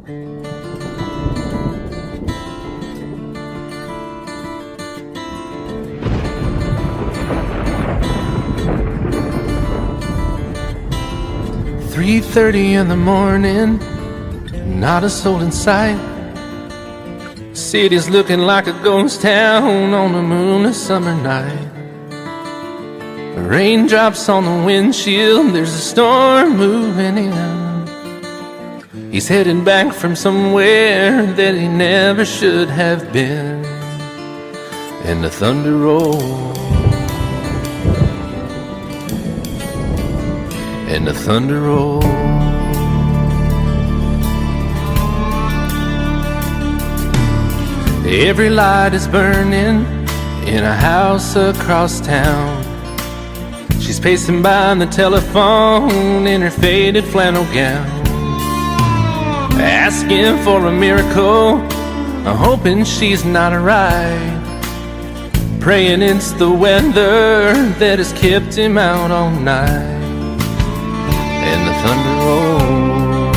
"3:30 in the morning, not a soul in sight. City's looking like a ghost town on a moonless summer night. Raindrops on the windshield, there's a storm moving in. He's heading back from somewhere that he never should have been. And the thunder rolls, and the thunder rolls. Every light is burning in a house across town. She's pacing by the telephone in her faded flannel gown, asking for a miracle, hoping she's not alright, praying it's the weather that has kept him out all night. And the thunder rolls,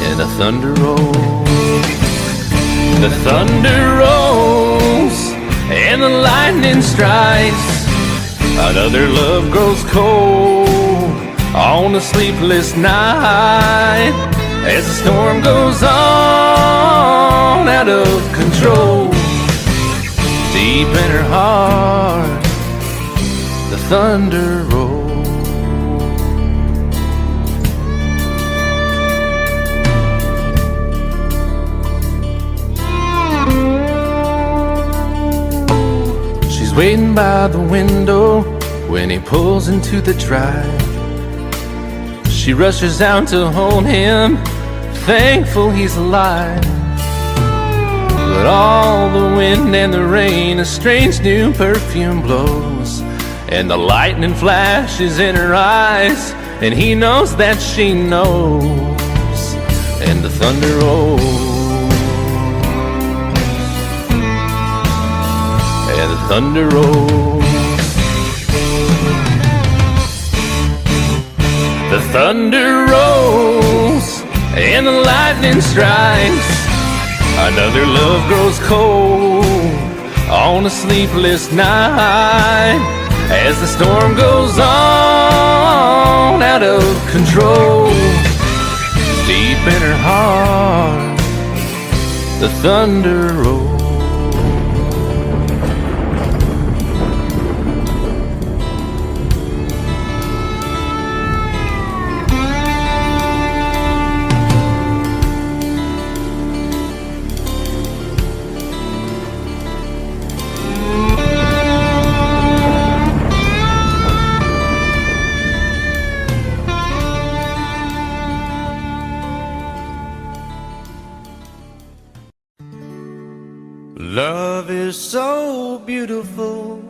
and the thunder rolls. The thunder rolls, and the lightning strikes. Another love grows cold on a sleepless night, as the storm goes on out of control. Deep in her heart, the thunder rolls. She's waiting by the window when he pulls into the drive. She rushes out to hold him, thankful he's alive. But all the wind and the rain, a strange new perfume blows, and the lightning flashes in her eyes, and he knows that she knows. And the thunder rolls, and the thunder rolls. The thunder rolls, and the lightning strikes. Another love grows cold on a sleepless night, as the storm goes on out of control. Deep in her heart, the thunder rolls. Love is so beautiful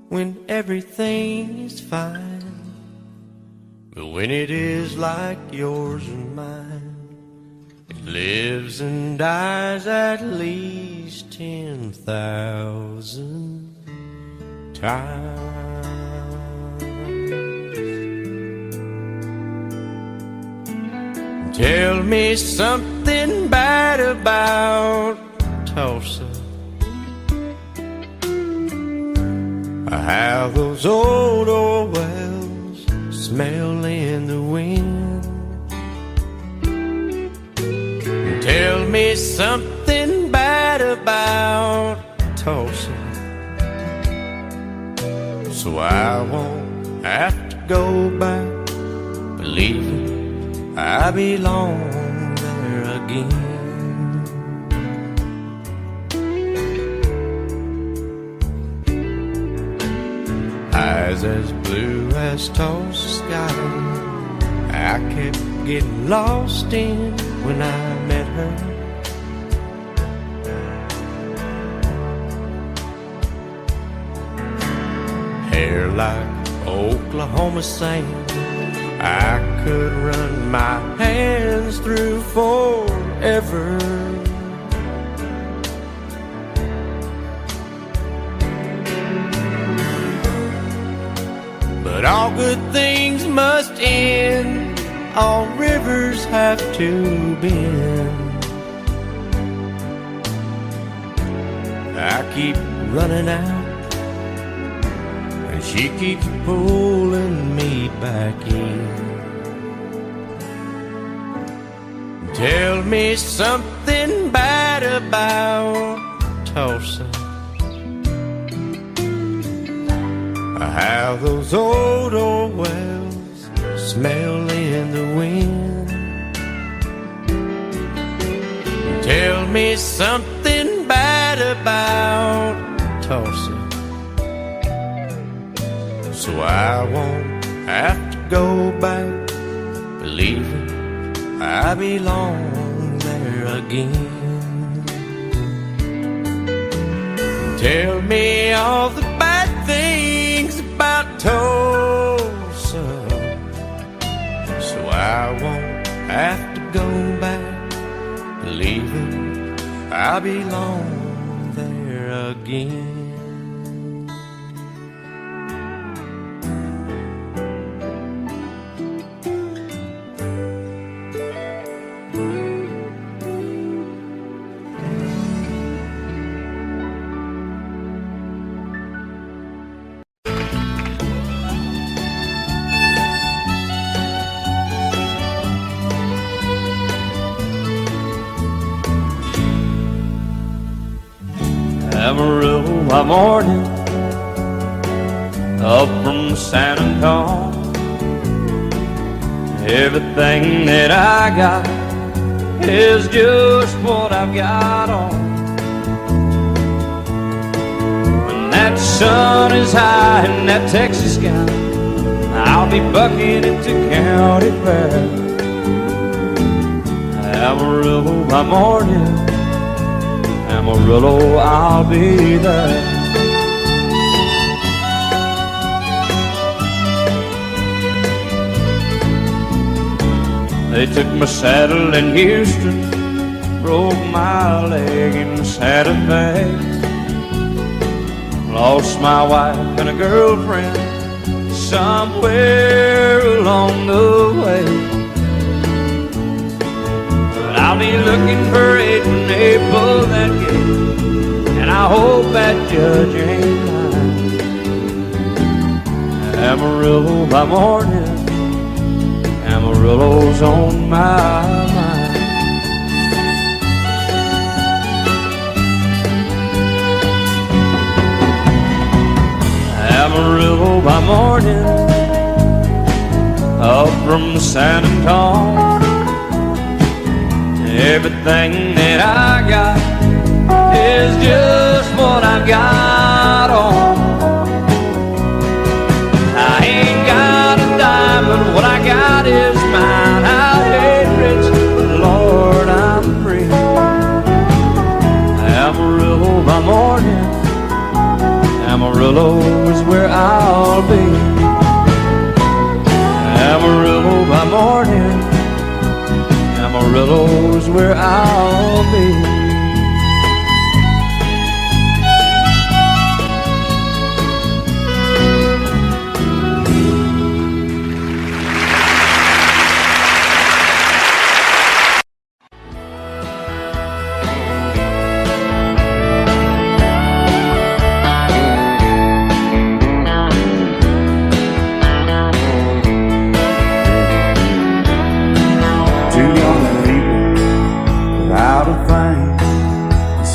when everything is fine, but when it is like yours and mine, it lives and dies at least 10,000 times. Tell me something bad about Tulsa, how those old oil wells smell in the wind. Tell me something bad about Tulsa, so I won't have to go back believing I belong there again. Eyes as blue as Tulsa sky, I kept getting lost in when I met her. Hair like Oklahoma sand, I could run my hands through forever. But all good things must end, all rivers have to bend. I keep running out, and she keeps pulling me back in. Tell me something bad about Tulsa, how those old wells smell in the wind. Tell me something bad about Tulsa, so I won't have to go back believing I belong there again. Tell me all the bad things about Tulsa, so I won't have to go back believing I belong there again. Amarillo by morning, up from San Antonio. Everything that I got is just what I've got on. When that sun is high in that Texas sky, I'll be bucking into county fair. Amarillo by morning, Amarillo, I'll be there. They took my saddle in Houston, broke my leg in Santa Fe. Lost my wife and a girlfriend somewhere along the way. I'll be looking for it when they pull that gate, and I hope that judge ain't lying. Amarillo by morning, Amarillo's on my mind. Amarillo by morning, up from San Antonio. Everything that I got is just what I've got on. I ain't got a dime, but what I got is mine. I ain't rich, but Lord, I'm free. Amarillo by morning, Amarillo is where I'll be. Amarillo by morning, Amarillo's where I'll be.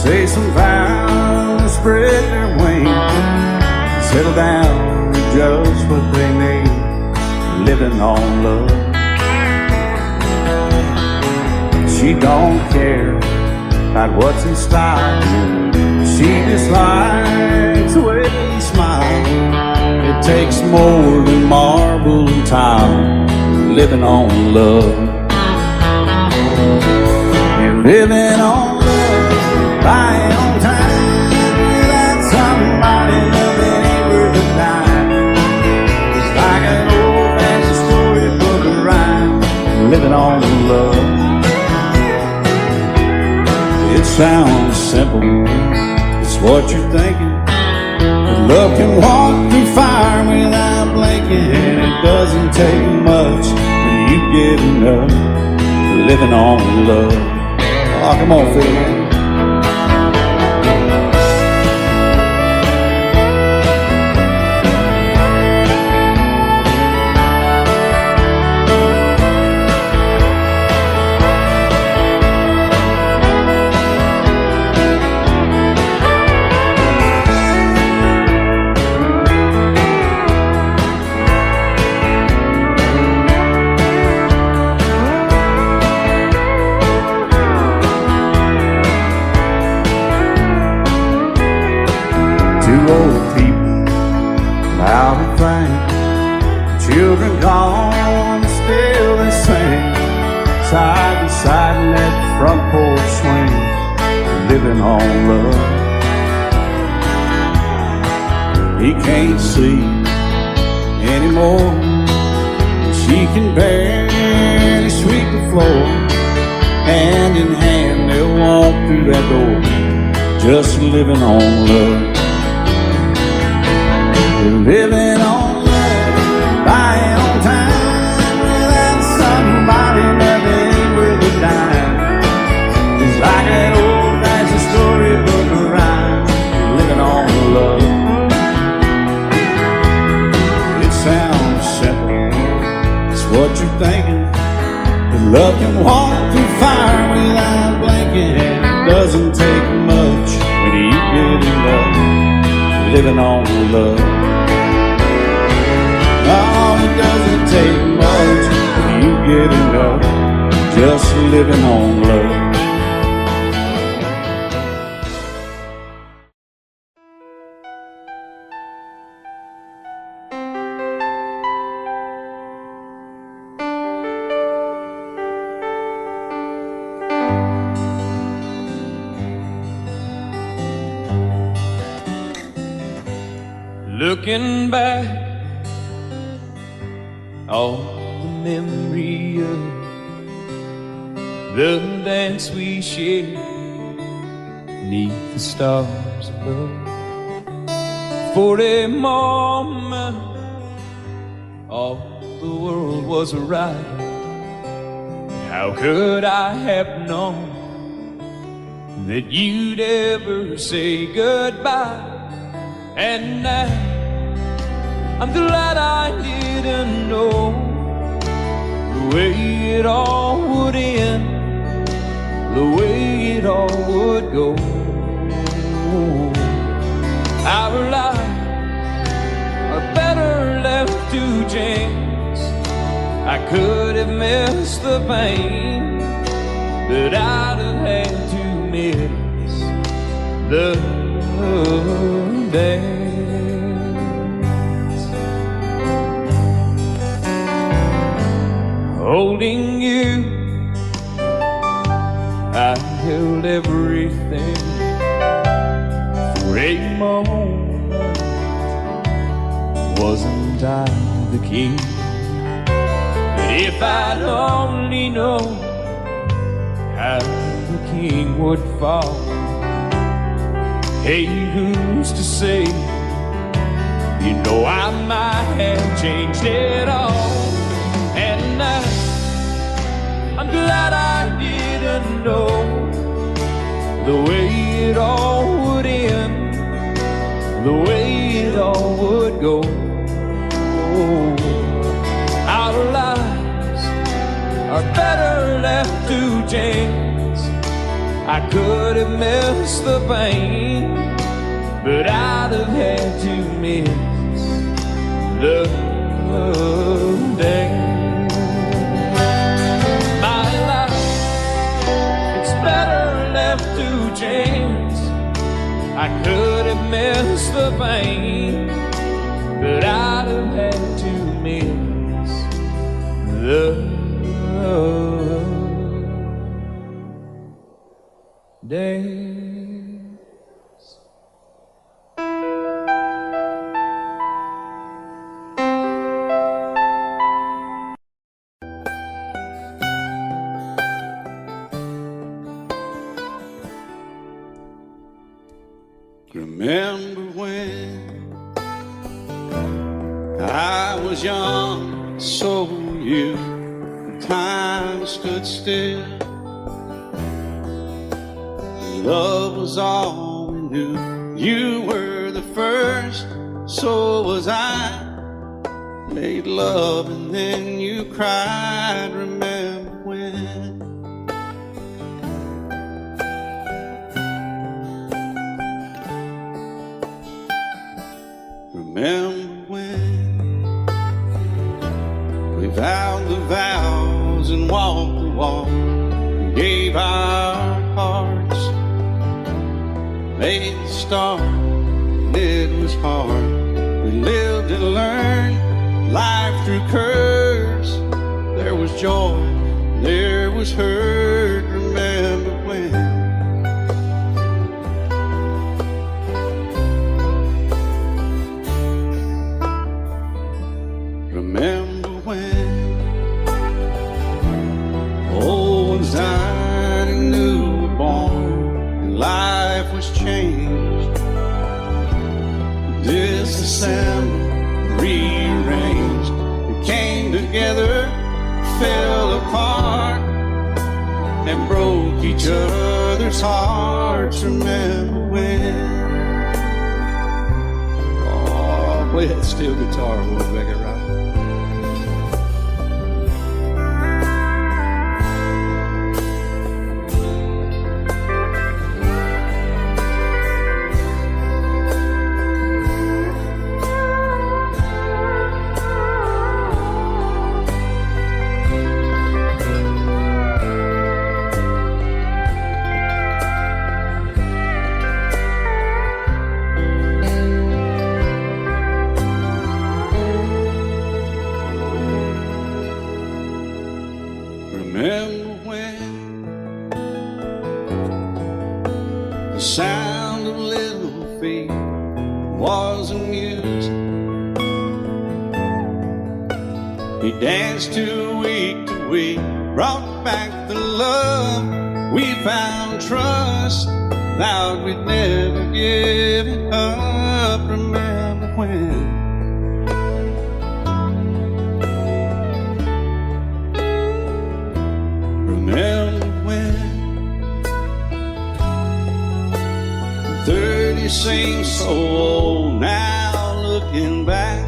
Say some vows, spread their wings, settle down to just what they need, living on love. She don't care about what's in style, she just likes the way they smile. It takes more than marble and tile, living on love. You're living on buying on time without somebody loving ain't worth a dime. It's like an old-fashioned storybook of rhyme, living on love. It sounds simple, it's what you're thinking, but love can walk through fire without blinking. It doesn't take much, but you get enough living on love. Oh, come on, Phil. Two old people, loud and frank, children gone, still they sing, side by side in that front porch swing, living on love. He can't see anymore, she can barely sweep the floor. Hand in hand they'll walk through that door, just living on love. Living on love, buying on time, without somebody that ain't worth a dime. It's like that old-fashioned storybook rhyme, living on love. It sounds simple, it's what you're thinking. But love can walk through fire without blinking. It doesn't take much when you get in love, living on love. Oh, it doesn't take much when you get enough, just living on love. Looking back, all the memory of the dance we shared neath the stars above. For a moment, all the world was right. How could I have known that you'd ever say goodbye? And now I'm glad I didn't know the way it all would end, the way it all would go. Our lives are better left to chance. I could have missed the pain, but I'd have had to miss the dance. Holding you, I held everything. For a moment, wasn't I the king? But if I'd only known how the king would fall, hey, who's to say? You know I might have changed it all. And I'm glad I didn't know the way it all would end, the way it all would go. Our lives are better left to chance. I could have missed the pain, but I'd have had to miss the dance. My life, it's better left to chance. I could have missed the pain, but I'd have had to miss the dance. Remember when I was young, so you time stood still. Love was all we knew. You were the first, so was I. Made love and then you cried. Remember when? Remember when we vowed the vows and walked the walk, and gave our hearts, made the start, and it was hard. We lived and learned life through curves. There was joy, there was hurt. Remember when? Remember when old ones died and new were born, and life was changed, disassembled, rearranged. We came together, fell apart, and broke each other's hearts. Remember when? Oh, play that steel guitar, we'll make it right. Remember when the sound of little feet was amused? He danced to week, brought back the love. We found trust, vowed we'd never give it up. Remember when? Remember when 30 seems so old now, looking back.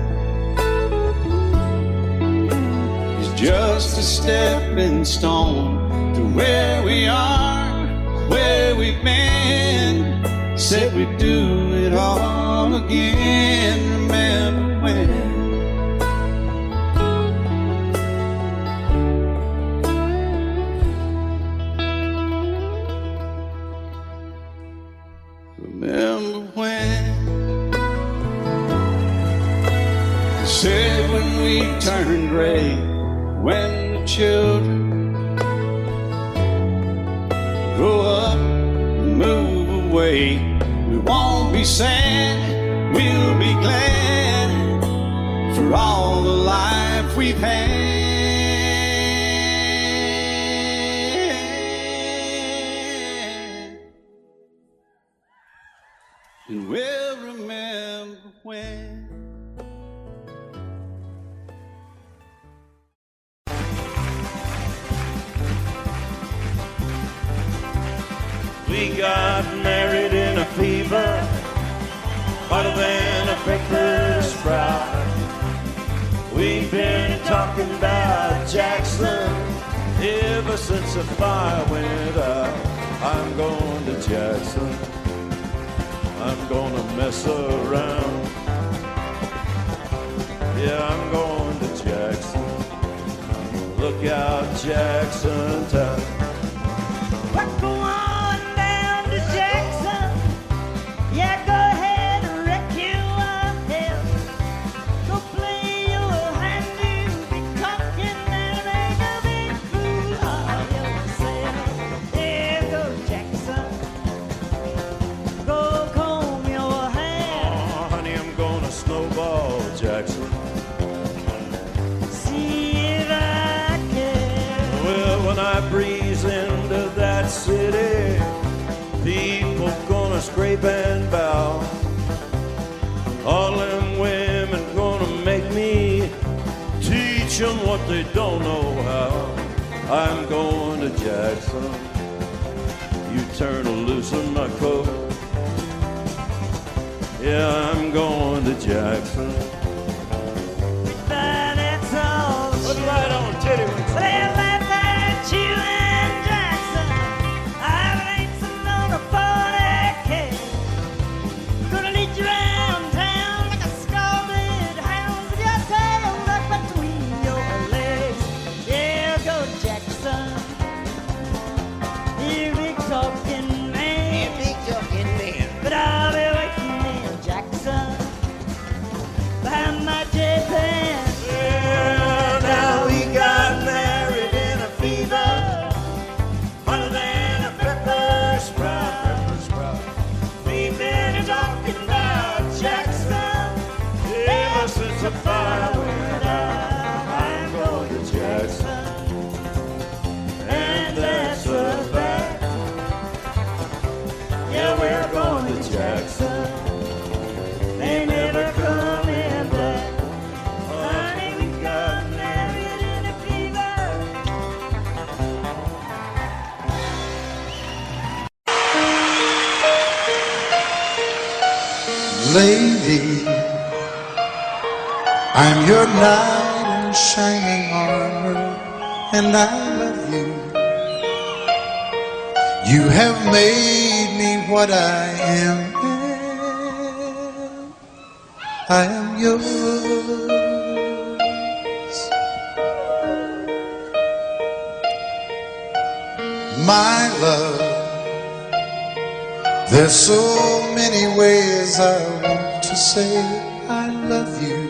It's just a stepping stone to where we are, where we've been. Said we'd do it all again. Remember when? Remember when they said when we turned gray, when the children grow up and move away, we won't be sad, we'll be glad for all the life we've had. And we'll remember when. We got married in a fever, hotter than a baker's fry. We've been talking about Jackson ever since the fire went out. I'm going to Jackson, I'm gonna mess around. Yeah, I'm going to Jackson. Look out, Jackson Town. We're going down to Jackson. Yeah, go ahead and wreck you up there. Go play your hand, you be cocking and make a big fool of yourself. There goes Jackson. Go comb your hair. Oh, honey, I'm gonna snowball Jackson. See if I can. Well, when I breeze into that city, people gonna scrape and bow. All them women gonna make me teach them what they don't know how. I'm going to Jackson. You turn loose on my coat. Yeah, I'm going to Jackson. But it's all Put it right on, Teddy. well, laugh at you and Jackson. I'm racing on a 40K. Gonna lead you around town like a scalded hound with your tail tucked between your legs. Yeah, go Jackson. You big talking man. Big talking man. But I'll be waiting in Jackson behind my J-Pen. Well, now we got married in a fever, hotter than a pepper sprout. We've been talking about Jackson ever since the fire went out. I'm going to Jackson, and that's a fact. Yeah, we're going to Jackson. They never coming back. Honey, we got married in a fever. Lady, I'm your knight in shining armor, and I love you. You have made me what I am. I am yours. My love, there's so many ways I want to say I love you.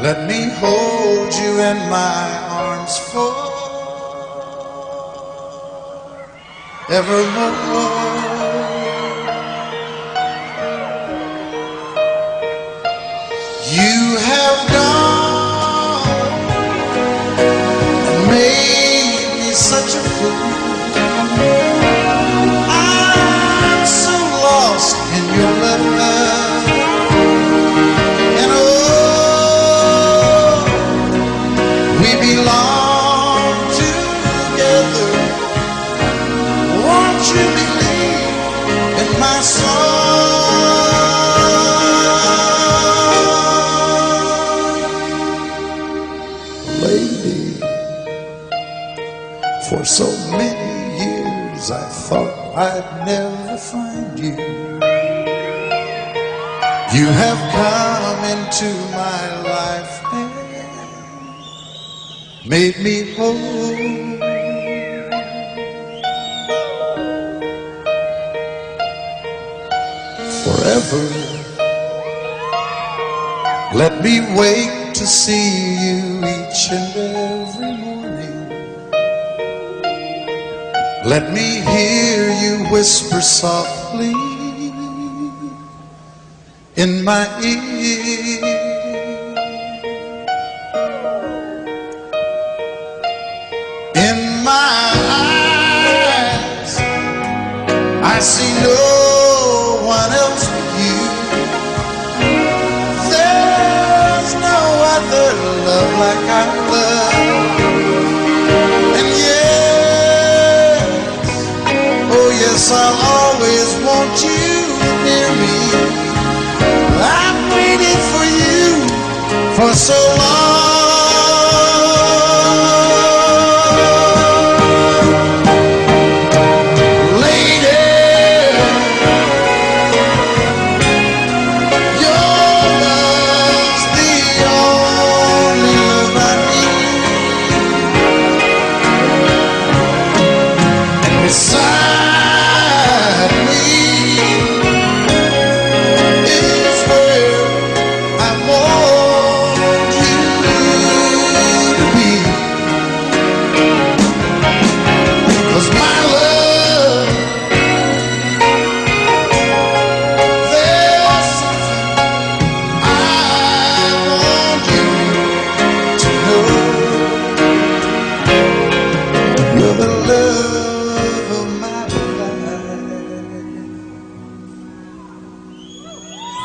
Let me hold you in my arms forevermore. You have gone and made me such a fool. I'm so lost in your love, and oh, we belong together. Won't you believe in my song? Lady, for so many years I thought I'd never find you. You have come into my life and made me whole. Forever, let me wake to see you each and every morning. Let me hear you whisper softly in my ear. In my eyes, I see no one else but you. There's no other love like our love. And yes, oh yes, I'll always want you near me. I've waited for you for so long.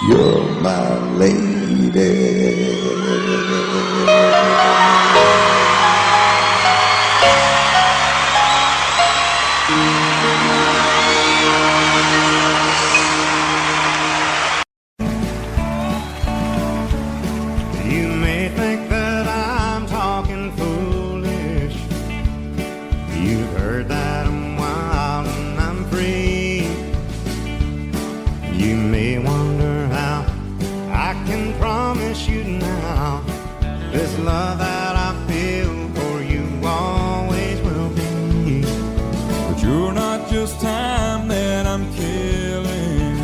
You're my lady. promise you now, this love that I feel for you always will be. But you're not just time that I'm killing.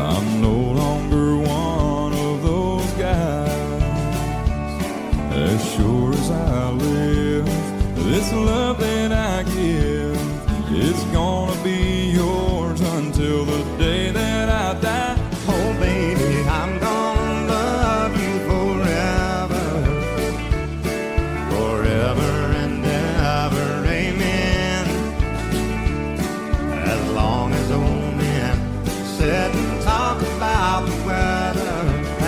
I'm no longer one of those guys. As sure as I live, this love that I give is gonna be yours until the day that I die. Oh baby, I'm gonna love you forever, forever and ever, amen. As long as old men sit and talk about the weather,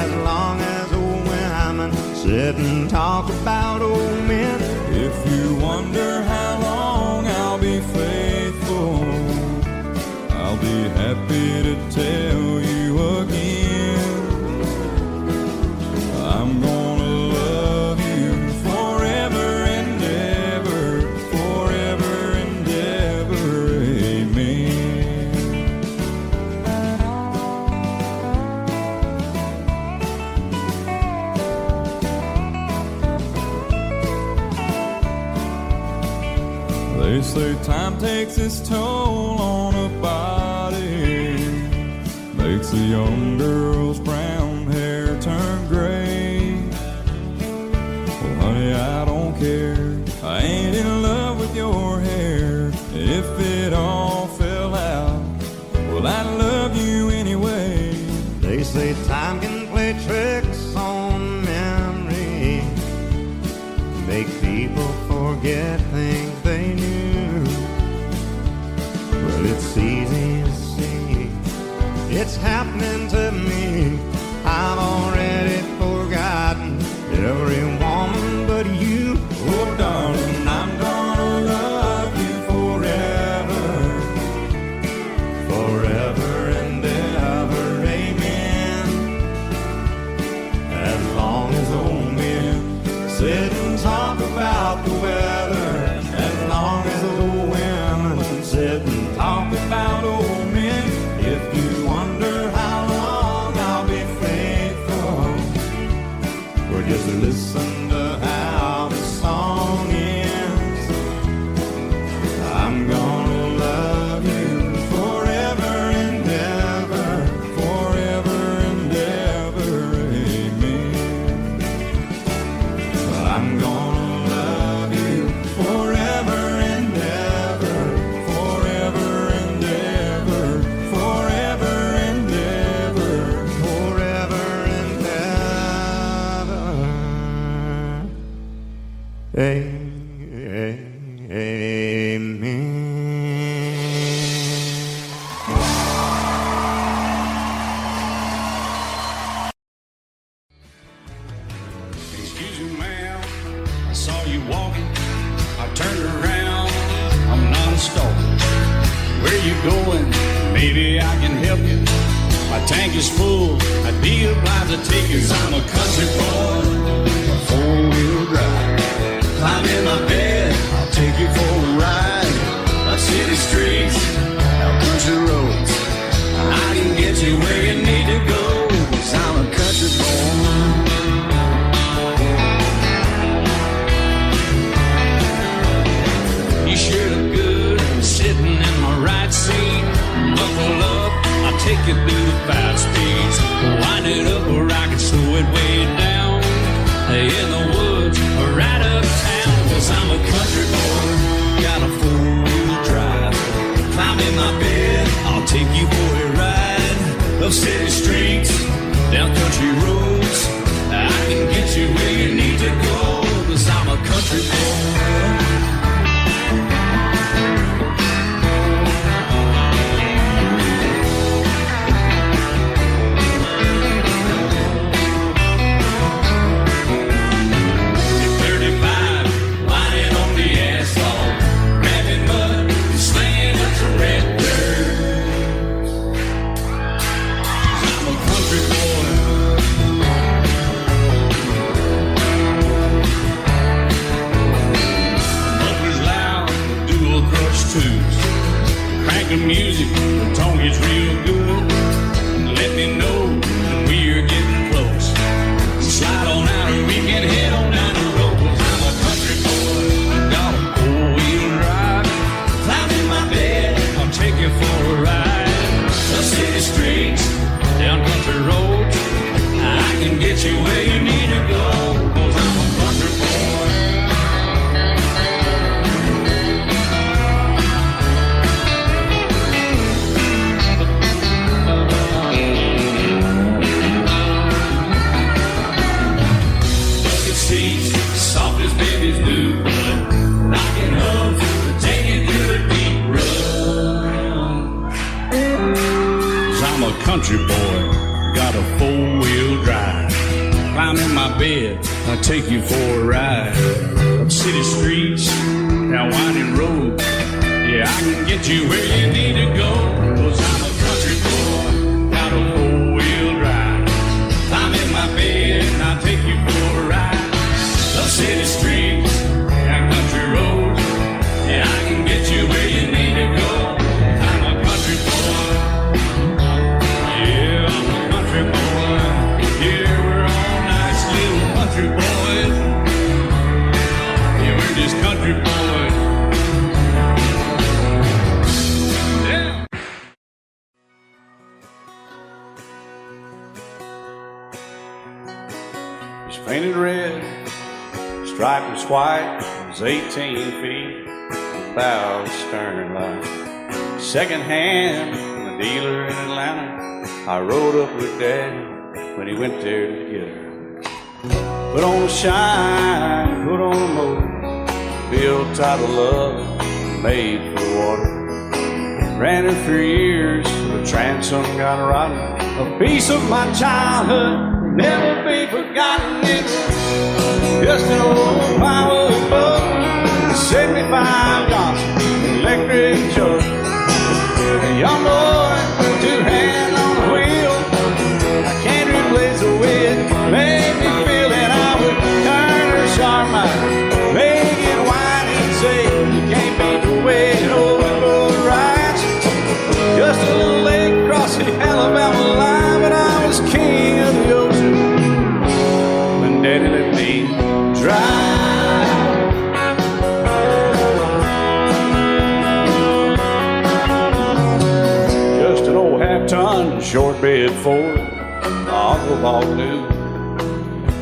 as long as old women sit and talk about old men. If you wonder how long I'll be faithful, I'll be happy to tell you again. I'm gonna love you forever and ever, forever and ever, amen. They say time takes its toll on a body, makes a young girl's brown hair turn gray. Well, honey, I don't care. I ain't in love with your hair. If it all fell out, well, I'd love you anyway. They say time can play tricks on memory, make people forget things they knew. Well, it's easy to see, it's happening to me. I've already forgotten every woman but you. Oh, darling, I'm gonna love you forever, forever and ever, amen. As long as old men sit and talk about the weather, as long as old women sit and talk about old men. If you wonder how long I'll be faithful, well, just listen to how the song ends. I'm gonna love you forever and ever, forever and ever, amen. I'm gonna love you forever and ever, forever and ever, forever and ever, forever and ever. Amen. Excuse me, ma'am, I saw you walking. I turned around, I'm not a stalker. Where you going? Maybe I can help you. My tank is full, I'd be obliged to take you. 'Cause I'm a country boy, a four-wheel drive. Climb in my bed, I'll take you for a ride. Up city streets, out country roads, I can get you where you need to go. 'Cause I'm a country boy. You sure look good sitting in my right seat. Buckle up, I'll take you through the fast speeds. Wind it up where I can slow it way down. In the woods or right uptown. 'Cause I'm a country boy, got a four-wheel drive. Climb in my bed, I'll take you for a ride. Up city streets, down country roads, I can get you where you need to go. 'Cause I'm a country boy. get you where you need to go, 'cause I'm a country boy. Bucket seats, soft as babies do, knocking hubs, taking you a deep run. 'Cause I'm a country boy, got a four-wheel drive. Climb in my bed, I'll take you for a ride. Up city streets, down winding roads. Yeah, I can get you where you need to go, 'cause I'm a country boy, got a four-wheel drive. Climb in my bed, I'll take you for a ride. Up city streets, down country roads. Yeah, I can get you where you need to go. I'm a country boy. Yeah, I'm a country boy. Yeah, we're all nice little country boys. Yeah, we're just country boys. Yeah. It's painted red, stripe was white, it was 18 feet, about stern line. Second hand from a dealer in Atlanta, I rode up with Dad when he went there to get her. Put on a shine, put on a motor, built out of love, made for water. Ran her for years, the transom got rotten. A piece of my childhood, never be forgotten. It's just an old power boat, 75 Johnson, electric choke. A young boy, two hands on the wheel. I can't replace the way it made me feel that I would turn her sharp mind, make it whine and say, you can't beat the way it over both rides. Just a little lake across the Alabama line, but I was king of the ocean when Daddy let me drive. Just an old half-ton short bed Ford, my uncle bought new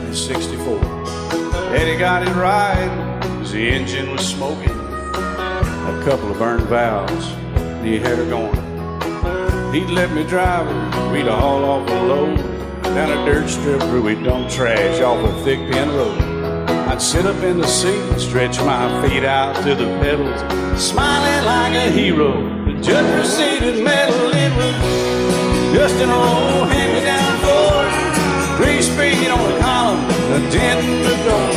in '64. Daddy got it right, 'cause the engine was smoking, a couple of burned valves, and he had her going. He'd let me drive her, we'd haul off a load down a dirt strip where we'd dump trash off a thick pin road. I'd sit up in the seat and stretch my feet out to the pedals, smiling like a hero. The judge proceeded metal, it was just an old hand-me-down Ford, 3-speed on the column, a dent in the door.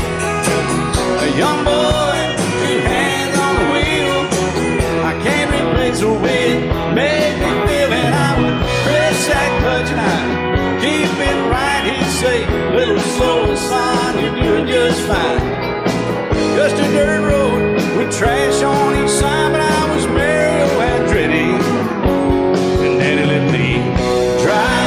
A young boy, two hands on the wheel. I can't replace the way it made me feel, and I would press that clutch and I'd keep it right. He'd say, little slow, son, you're doing just fine. Just a dirt road with trash on each side, but I was merry and pretty, and Daddy let me drive.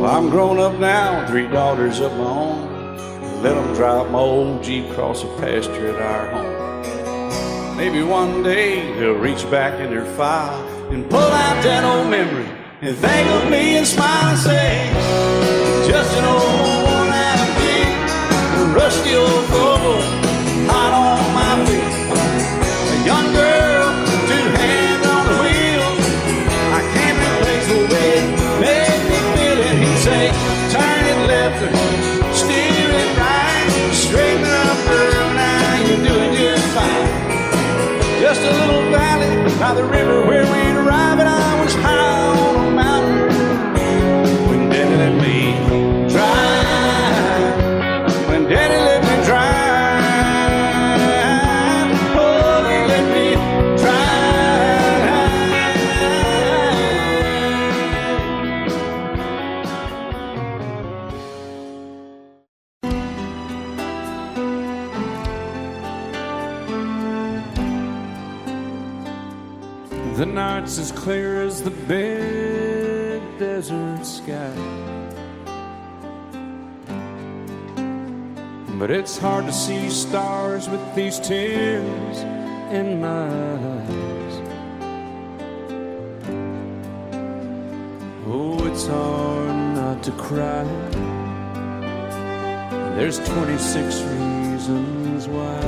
Well, I'm grown up now, 3 daughters of my own. Let them drive my old Jeep across the pasture at our home. Maybe one day they'll reach back in their file and pull out that old memory and think of me and smile and say, just an old worn-out Jeep, a rusty old Ford, hot on my feet. A young girl, two hands on the wheel. I can't replace the way it made me feel it. He'd say, turn it left or steer it right, straighten up, girl, now you're doing just fine. Just a little valley by the river where we'd arrive, and I was high on a mountain when Daddy let me drive. When Daddy let me drive, oh, he let me The night's as clear as the big desert sky. but it's hard to see stars with these tears in my eyes. Oh, it's hard not to cry. There's 26 reasons why.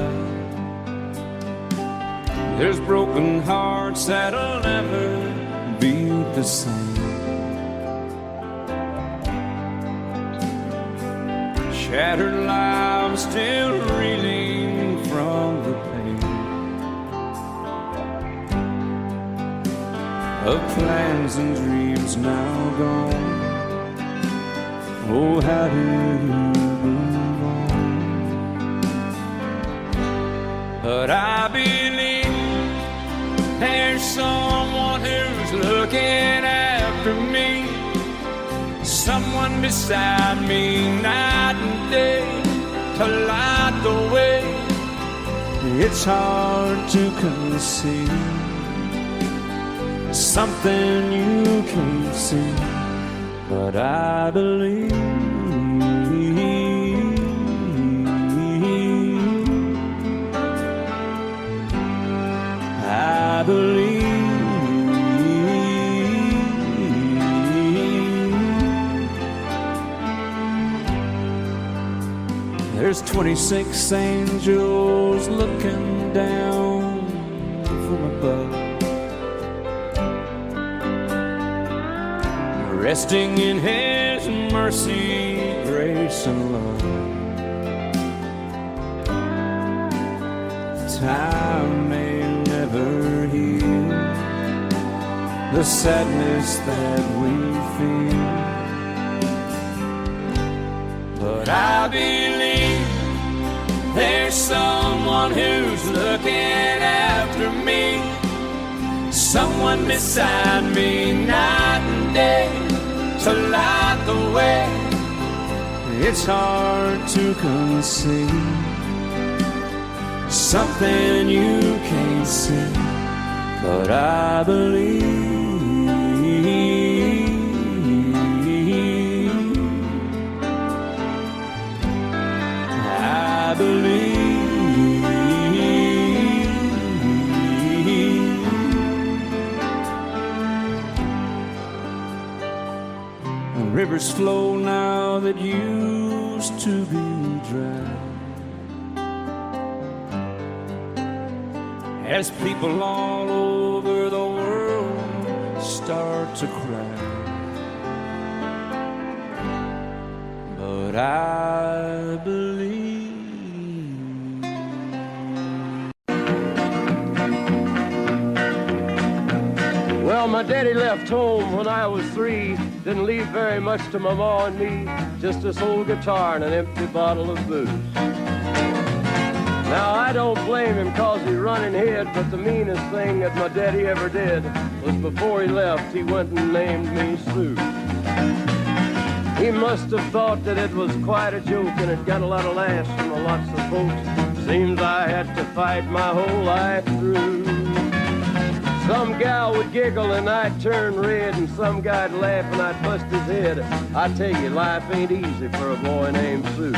There's broken hearts that'll never be the same. Shattered lives still reeling from the pain of plans and dreams now gone. Oh, how do you move on? But I believe there's someone who's looking after me, someone beside me night and day to light the way. It's hard to conceive something you can't see, but I believe. I believe. There's 26 angels looking down from above, resting in His mercy, grace, and love. Time may never heal the sadness that we feel, but I believe there's someone who's looking after me, someone beside me night and day to light the way. It's hard to conceive something you can't see, but I believe. I believe. Rivers flow now that used to be dry, as people all over the world start to cry. But I believe. Well, my daddy left home when I was 3. Didn't leave very much to my ma and me, just this old guitar and an empty bottle of booze. Now, I don't blame him 'cause he running hid, but the meanest thing that my daddy ever did was before he left, he went and named me Sue. He must have thought that it was quite a joke, and it got a lot of laughs from lots of folks. Seems I had to fight my whole life through. Some gal would giggle and I'd turn red, and some guy'd laugh and I'd bust his head. I tell you, life ain't easy for a boy named Sue.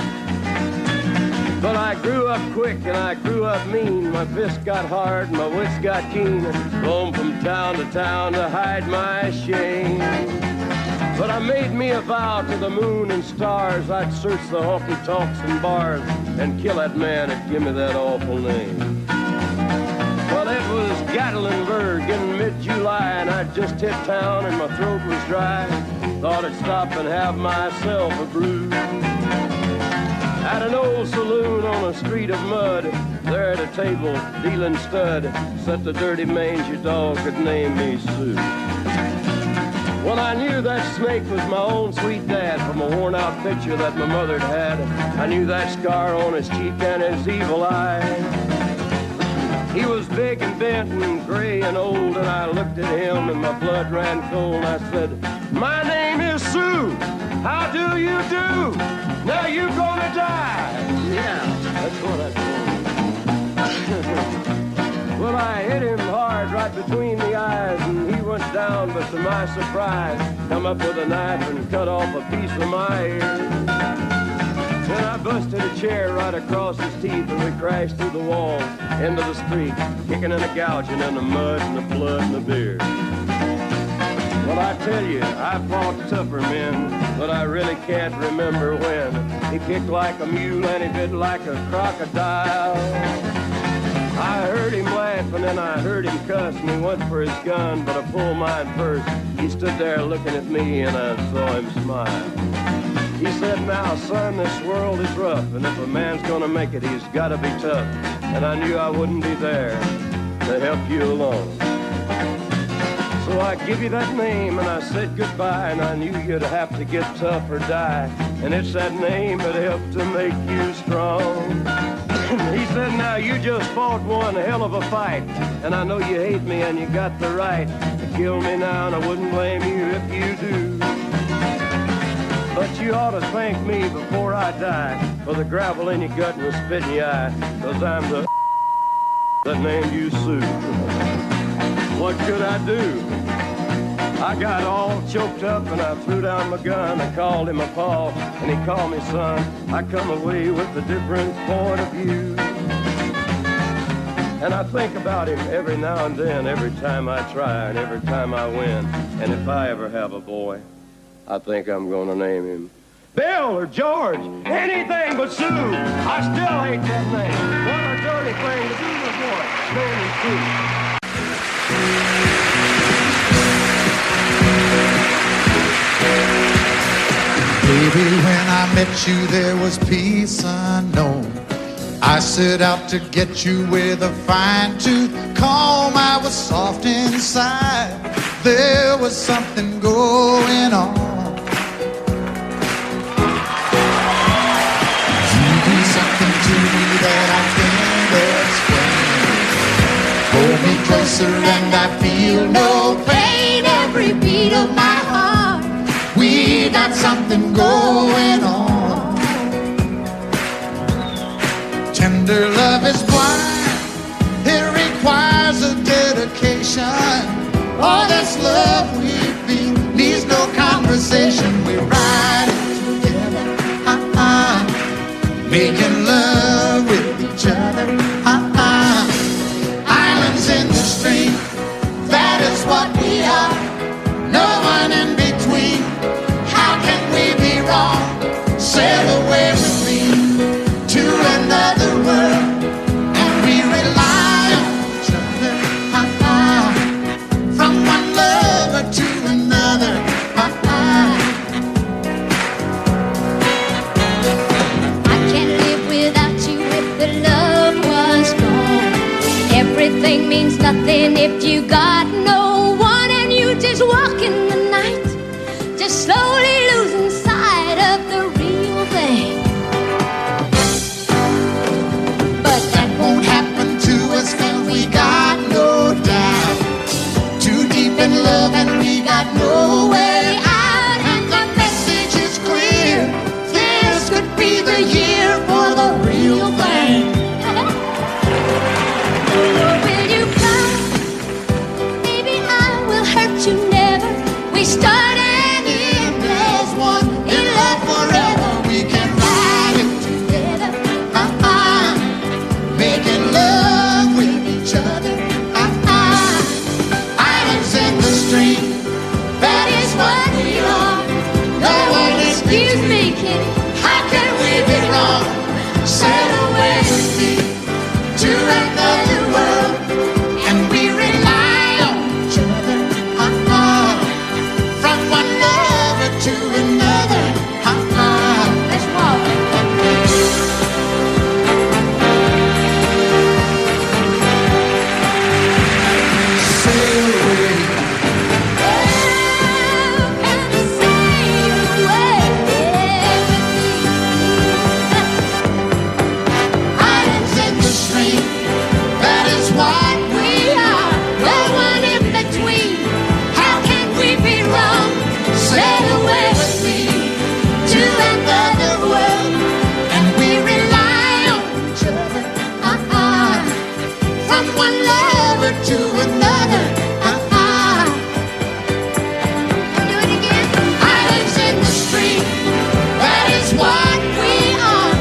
But I grew up quick and I grew up mean. My fists got hard and my wits got keen. Roamed from town to town to hide my shame. But I made me a vow to the moon and stars, I'd search the honky-tonks and bars and kill that man that give me that awful name. Well, it was Gatlinburg in mid-July, and I'd just hit town and my throat was dry. Thought I'd stop and have myself a brew. At an old saloon on a street of mud, there at a table, dealing stud, sat the dirty mangy dog that named me Sue. Well, I knew that snake was my own sweet dad from a worn-out picture that my mother'd had. I knew that scar on his cheek and his evil eye. He was big and bent and gray and old, and I looked at him and my blood ran cold. And I said, "My name is Sue. How do you do? Now you gonna die." Yeah, that's what I told him. Well, I hit him hard right between the eyes, and he went down, but to my surprise, come up with a knife and cut off a piece of my ear. Then I busted a chair right across his teeth, and we crashed through the walls into the street, kicking and a gouging in the mud and the blood and the beer. Well, I tell you, I fought tougher men, but I really can't remember when. He kicked like a mule and he bit like a crocodile. I heard him laugh and then I heard him cuss, and he went for his gun, but I pulled mine first. He stood there looking at me and I saw him smile. He said, now, son, this world is rough, and if a man's gonna make it, he's gotta be tough. And I knew I wouldn't be there to help you along. So I give you that name and I said goodbye, and I knew you'd have to get tough or die. And it's that name that helped to make you strong. He said, now you just fought one hell of a fight, and I know you hate me and you got the right to kill me now, and I wouldn't blame you if you do. But you ought to thank me before I die for the gravel in your gut and the spit in your eye, 'cause I'm the that named you Sue. What could I do? I got all choked up and I threw down my gun. I called him a pa and he called me son. I come away with a different point of view. And I think about him every now and then, every time I try and every time I win. And if I ever have a boy, I think I'm gonna name him Bill or George, anything but Sue. I still hate that name. What a dirty thing to do to a boy. Name him Sue. Baby, when I met you, there was peace unknown. I set out to get you with a fine-tooth comb. I was soft inside. There was something going on. You do something to me that I can't explain. Hold me closer and I feel no pain. Every beat of my heart, we got something going on. Tender love is blind. It requires a dedication. All this love we feel needs no conversation. We ride it together, making love with each other, Islands in the stream, that is what we are. No one in between. How can we be wrong? Sail away with me to another world, and we rely on each other, from one lover to another, I can't live without you if the love was gone. Everything means nothing if you got no one, and you just walk in the night, just slowly losing sight of the real thing. but that won't happen to us 'cause we got no doubt. Too deep in love and we got no way out, and the message is clear. This could be the year for the real thing. Will you come? Maybe I will hurt you never. We started in There's one in love forever. We can ride it together, making love with each other, Islands in the stream, that is what we are. No one excuse me, kid. How can we be wrong? Sail away with me to another world, and we rely on each other, from one lover to another, Let's walk. sail away. Islands in the stream, that is what we are. No one in between. How can we be wrong? Sail away with me to another world, and we rely on each other, from one lover to another, Do it again. Islands in the stream, that is what we are.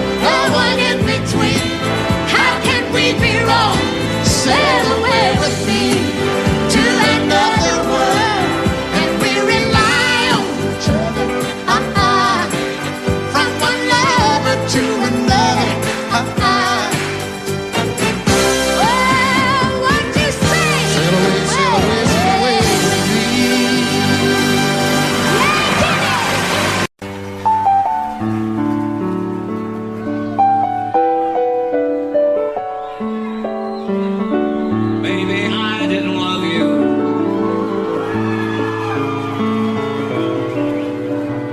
Maybe I didn't love you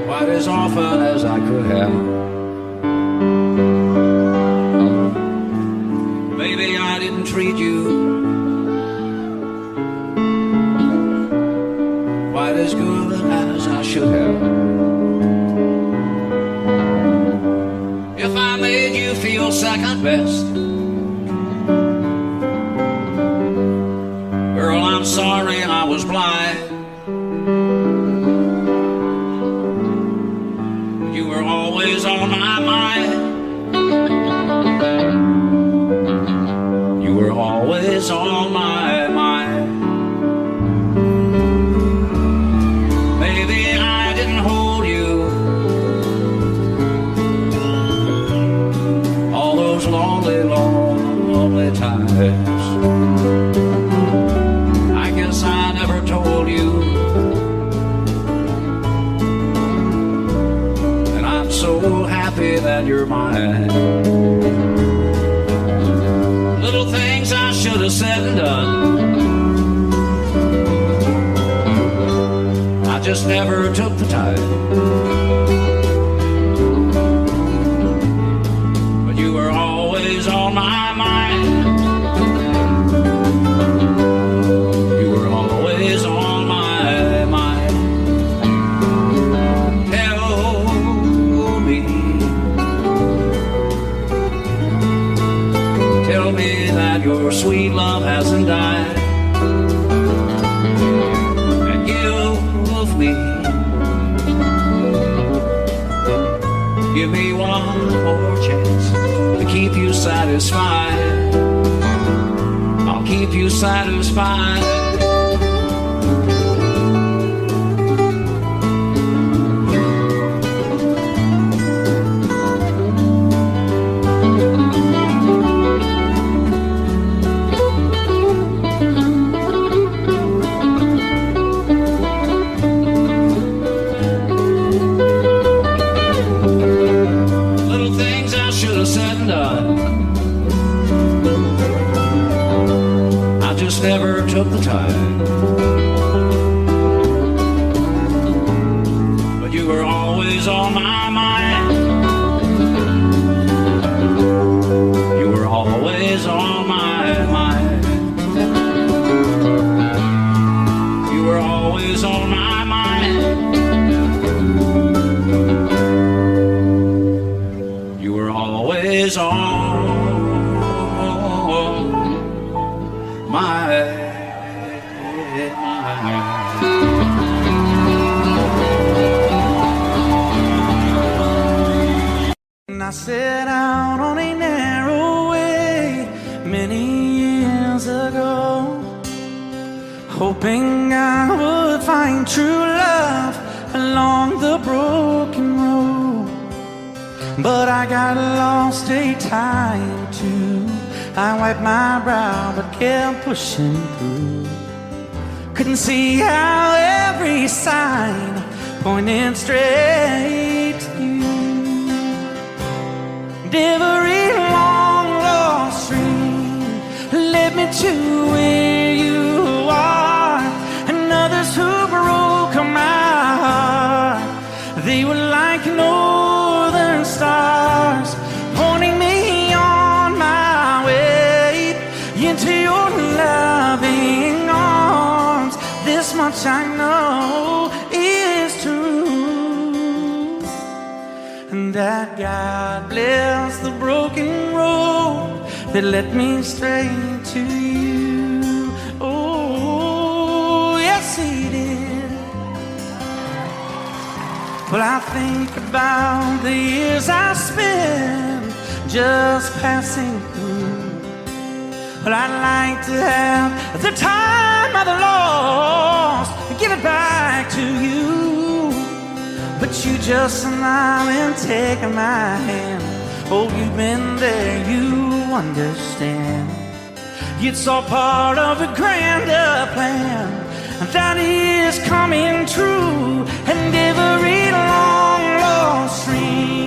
quite as often as I could have. Maybe I didn't treat you quite as good as I should have. If I made you feel second best, girl, I'm sorry I was blind. You were always on my mind. You were always on my mind. Maybe I didn't hold you all those lonely, lonely times. I guess I never told you, and I'm so happy that you're mine. Little things I should have said and done, I just never took the time. But you were always on my mind. You were always on my mind. Tell me that your sweet love hasn't died, and give me one more chance to keep you satisfied. I'll keep you satisfied. Never took the time, but you were always on my mind. You were always on my mind. You were always on my mind. You were always on I set out on a narrow way many years ago, hoping I would find true love along the broken road. But I got lost a time or two. I wiped my brow but kept pushing through. Couldn't see how every sign pointed straight to you. Every long lost dream led me to where you are, and others who broke my heart, they were like northern stars, pointing me on my way into your loving arms. This much I know is true, and that God bless the broken road that led me straight to you. Oh, yes, He did. Well, I think about the years I spent just passing through. Well, I'd like to have the time I've lost, give it back to you. But you just smile and take my hand. Oh, you've been there, you understand. It's all part of a grander plan that is coming true. And every long lost dream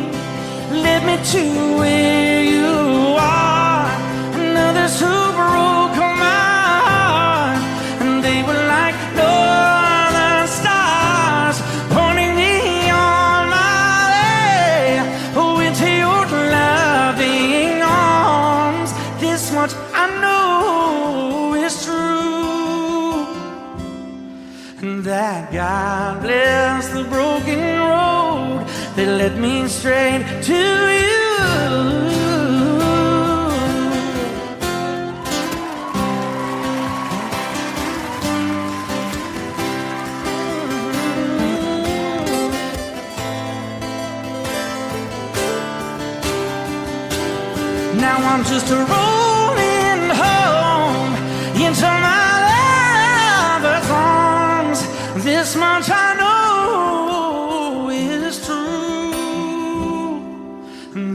to where you are, and others who broke my heart, and they were like no other stars, pointing me on my way, into your loving arms. This much I know is true, and that God bless the broken road that led me straight to you. Now I'm just rolling home into my lover's arms. This much I know is true,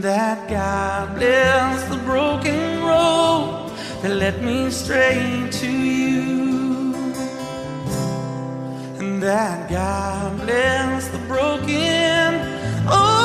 that God bless the broken road that led me straight to you, and that God bless the broken road.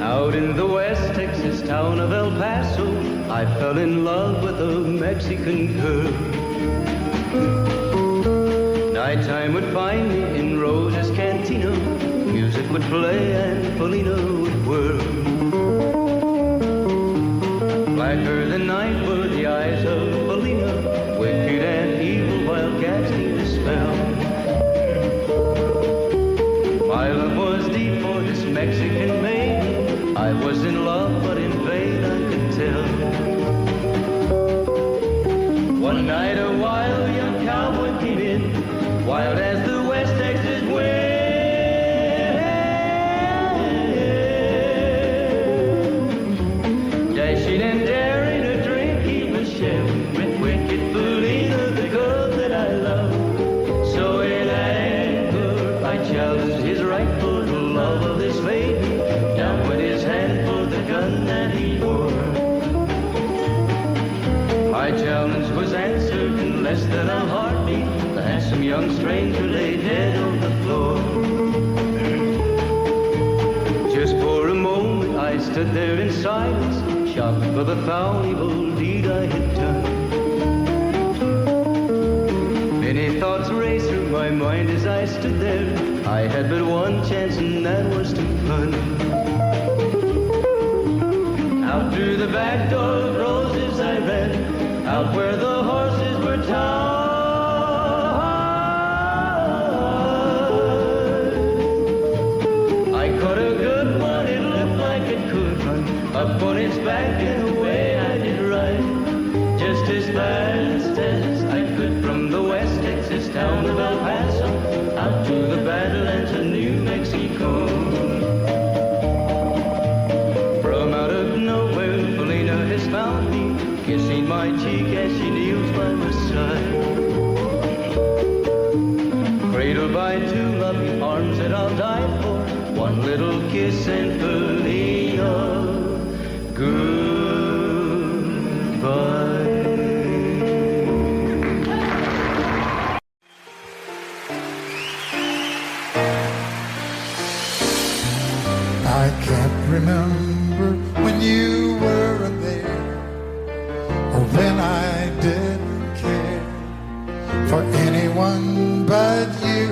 Out in the West Texas town of El Paso, I fell in love with a Mexican girl. Nighttime would find me in Rose's Cantina. Music would play and Felina would whirl. Blacker than night were the eyes of Felina, wicked and evil while casting a spell. My love was deep for this Mexican maiden. I was in love, but in vain I could tell. One night a wild young cowboy came in, wild as the West Texas wind. Dashing and daring a drink he was sharing with wicked Felina, the girl that I love. So in anger I challenged his right for the love of this maiden. Down went his hand for the gun that he wore. My challenge was answered in less than a heartbeat. The handsome young stranger laid dead on the floor. Just for a moment I stood there in silence, shocked for the foul evil deed I had done. Many thoughts raced through my mind as I stood there. I had but one chance and that was to run. Out through the back door of Roses I ran, out where the horses were tied. I caught a good one, it looked like it could run, up on its back and away I did ride. Just as fast as I could from the West Texas town of El Paso, out to the Badlands of New Mexico. From out of nowhere, Felina has found me, kissing my cheek as she kneels by my side. Cradled by two loving arms that I'll die for, one little kiss and Felina, goodbye. I can't remember when you weren't there, or when I didn't care for anyone but you.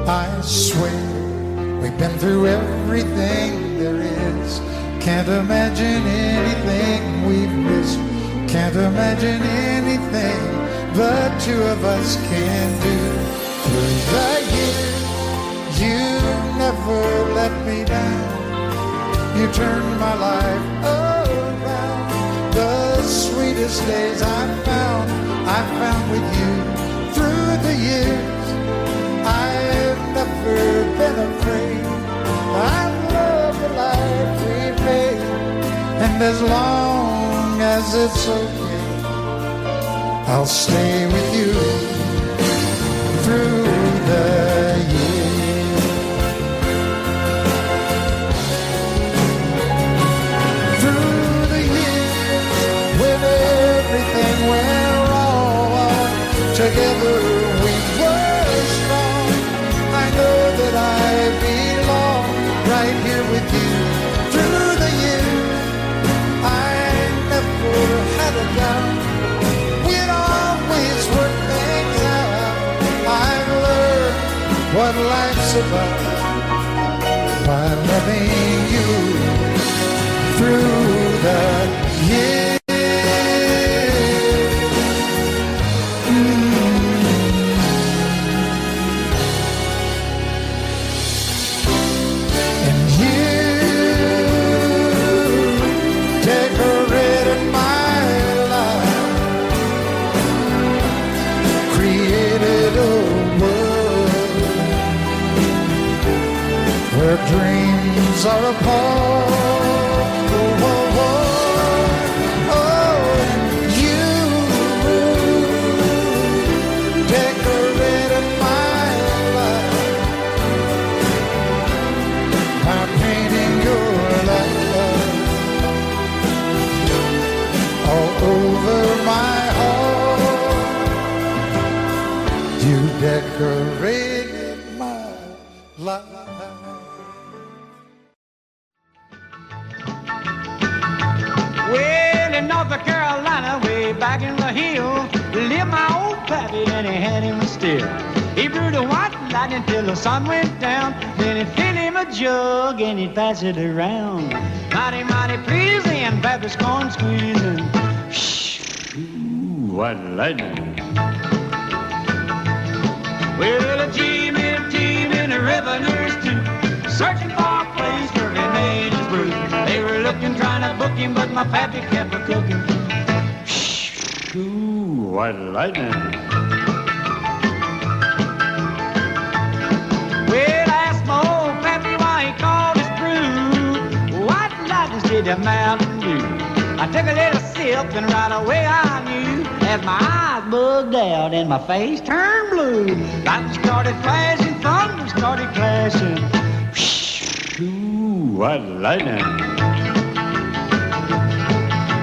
I swear we've been through everything there is. Can't imagine anything we've missed. Can't imagine anything the two of us can do. Through the years, you never let me down. You turned my life around. The sweetest days I found with you. Through the years, I've never been afraid And as long as it's okay, I'll stay with you through the years. Through the years, when everything went wrong, together we were strong. I know that I belong right here with you. Through the years, I never had a doubt. We'd always work things out. I've learned what life's about by loving you through the years. And you decorated my life, created a world where dreams are apart. Oh, oh, oh, oh, you decorated my life by painting your life all over my heart. You decorated my life. Well, in North Carolina, way back in the hills, lived my old pappy and he had him still. He brewed a white lightning till the sun went down. Then he'd fill him a jug and he'd pass it around. Mighty, mighty pleasing, Baptist corn squeezing. Shh, ooh, white lightning. Well, a team and a revenues too, searching for a place where he made his brew. They were looking, trying to book him, but my pappy kept a cooking. Shh, ooh, white lightning. Well, I asked my old pappy why he called his brew White Lightning did the Mountain Dew. I took a little sip and right away I knew, as my eyes bugged out and my face turned blue. Lightning started flashing, thunder started clashing. Ooh, white lightning.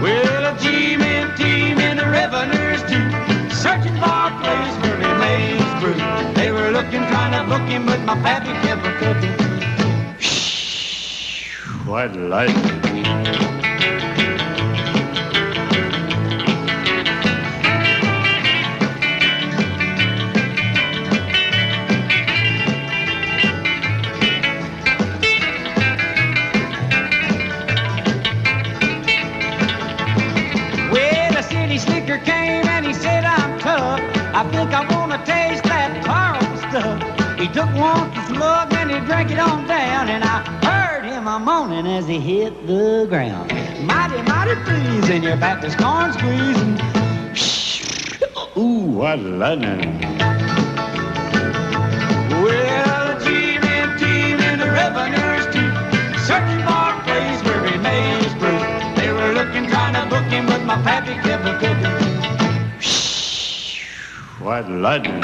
Well, a team and the revenues too, searching for a place where he made his brew. They were looking, trying to book him, but my pappy kept a cooking. White lightning. I think I wanna taste that powerful stuff. He took one slug and he drank it on down, and I heard him a moaning as he hit the ground. Mighty, mighty pleasing, your Baptist corn squeezing. Shh, ooh, what lightning. Well, the team and the revenues too, searching for a place where he made his brew. They were looking, trying to book him, but my pappy kept a cooking. White lightning.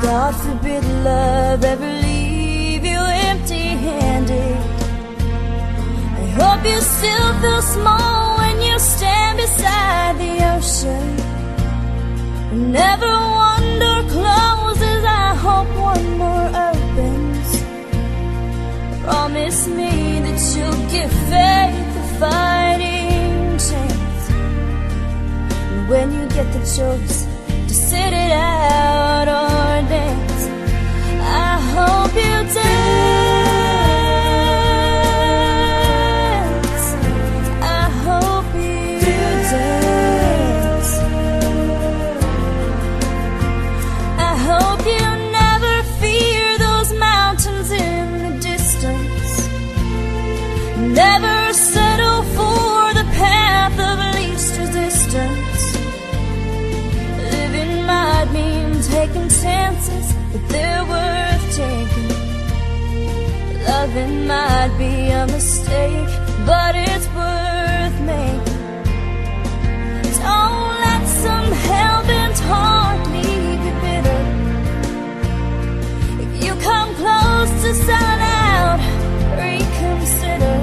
God forbid love ever leave you empty-handed. I hope you still feel small when you stand beside the ocean. Never one door closes, I hope one more opens. For get the choice to sit it out or dance, I hope you dance. I hope you dance. I hope you never fear those mountains in the distance. Never settle for the path of least resistance. Living might mean taking chances, but they're worth taking. Loving might be a mistake, but it's worth making. Don't let some hell-bent heart leave you bitter. If you come close to selling out, reconsider.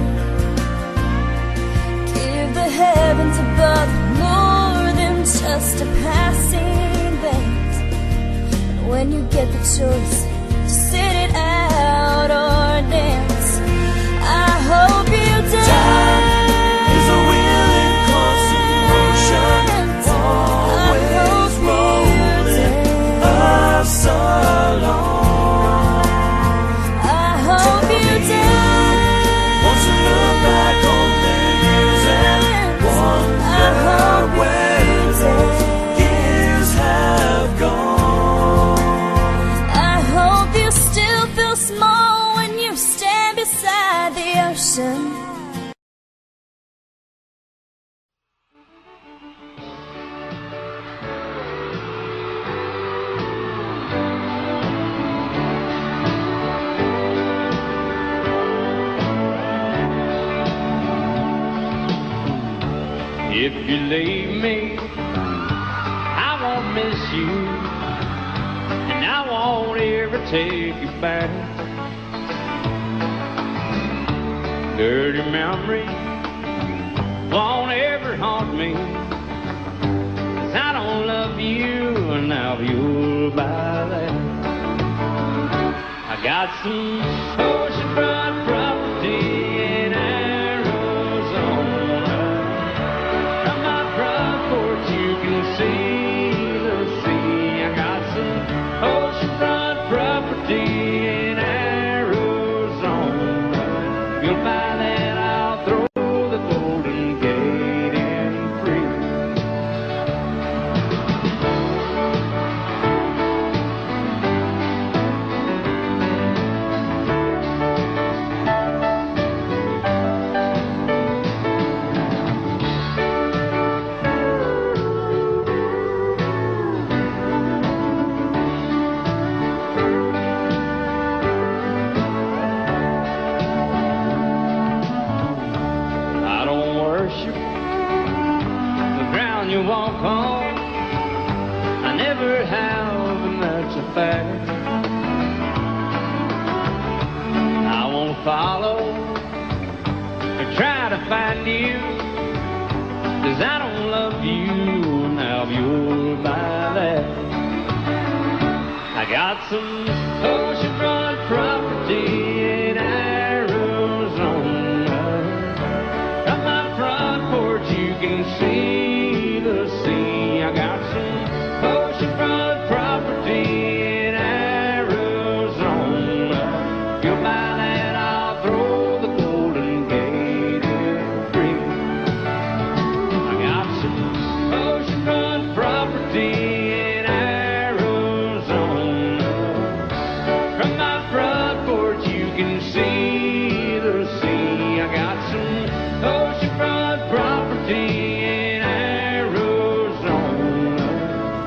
Give the heavens above more than just a passing glance. And when you get the choice to sit it out or dance, I hope you dance. Time is a willing constant motion, always rolling us along. I hope you dance. Won't you look back on the years and wonder where those years have gone? I hope you still feel small when you stand beside the ocean. If you leave me, I won't miss you, and I won't ever take you back. Dirty memory won't ever haunt me, 'cause I don't love you, and now you'll buy that. I got some oceanfront property in Arizona. From my front porch you can see the sea. I got some oceanfront property in Arizona. You'll buy that, I'll throw the Golden Gate in free. I don't worship the ground you walk on. I never have, and that's a fact. I won't follow or try to find you, 'cause I don't love you, now you'll buy that. I got some oceanfront property in Arizona. From my front porch you can see the sea. I got some oceanfront property in Arizona. You'll buy that, I'll throw the Golden Gate in free. I got some oceanfront property in Arizona. From my front porch you can see the sea. I got some oceanfront property in Arizona.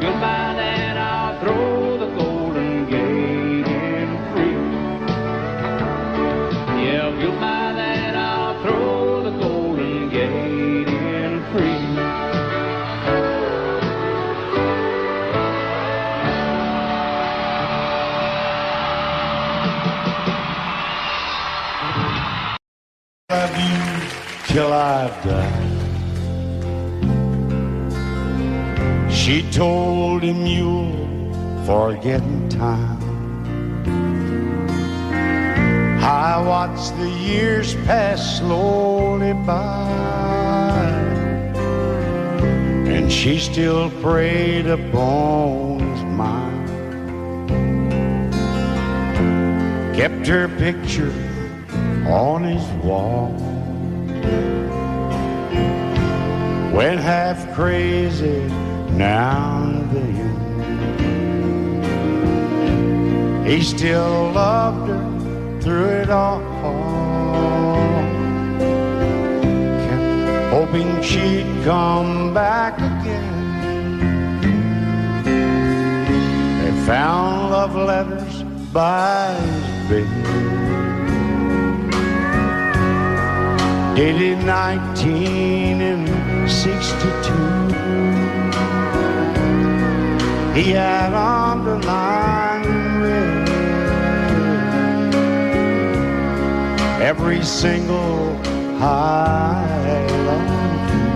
You'll buy that, I'll throw the Golden Gate in free. Yeah, if you'll buy that, I'll throw the Golden Gate in free. Love you till I die. She told him you'll forget in time. I watched the years pass slowly by, and and she still preyed upon his mind. Kept her picture on his wall. Went half crazy now and then. He still loved her through it all. Kept hoping she'd come back again. They found love letters by his bed, dated 1962. He had underlined red every single I love you.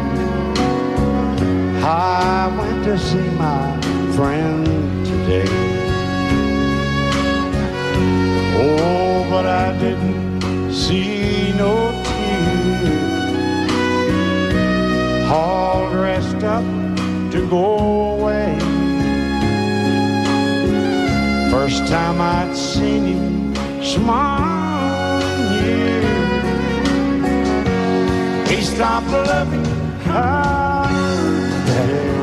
I went to see my friend today. Oh, but I didn't see no tears. All dressed up to go away. First time I'd seen him smile in years. He stopped loving her today.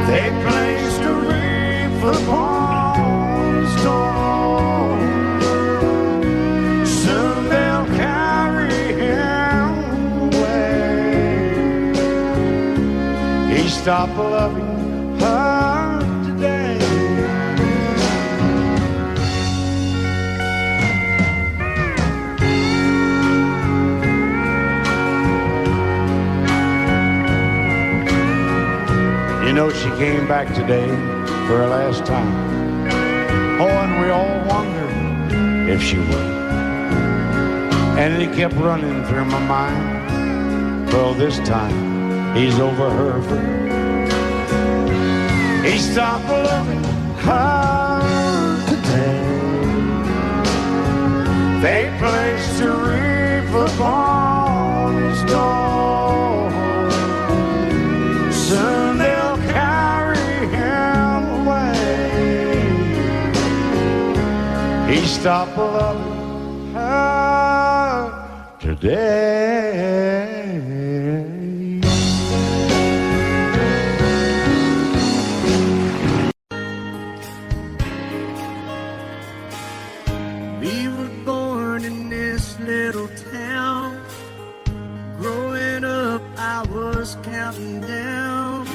They placed a wreath upon his door. Soon they'll carry him away. He stopped loving her today. You know, she came back today for her last time. Oh, and we all wondered if she would. And it kept running through my mind. Well, this time he's over her for good. He stopped loving her today. They placed a wreath upon his door. Soon they'll carry him away. He stopped loving her today. We were born in this little town. Growing up, I was counting down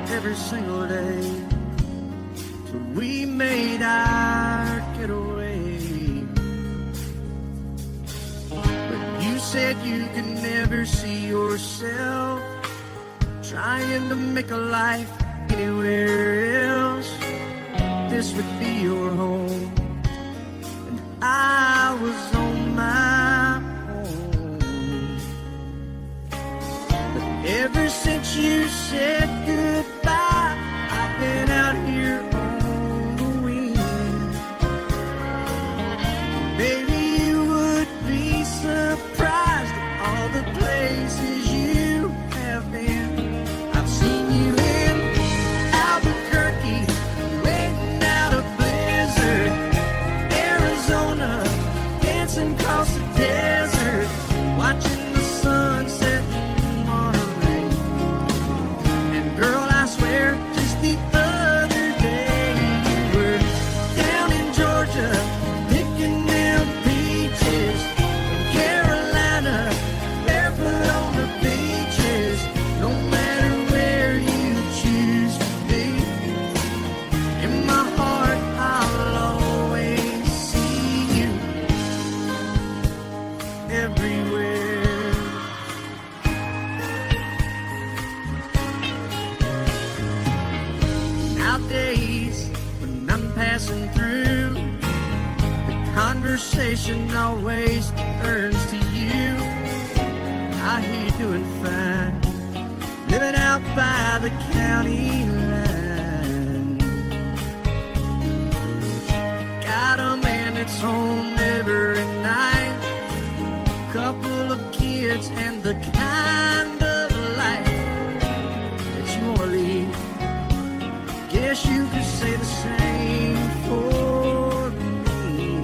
every single day till we made our getaway. But you said you could never see yourself trying to make a life anywhere else. This would be your home. I was on my own. But ever since you said goodbye, I've been out here on the wing. Baby, you would be surprised at all the places you have been. I've seen you in Albuquerque, waiting out a blizzard, Arizona, dancing across the desert, watching the sunset in Monterey. And girl, I swear, just the other day you were down in Georgia, picking them peaches. In Carolina, barefoot on the beaches. No matter where you choose to be, in my heart I'll always see you everywhere. Nowadays, when I'm passing through, the conversation always turns to you. I hear you doing fine, living out by the county line. Got a man that's home every night, couple of kids and the kind of life wish you could say the same for me.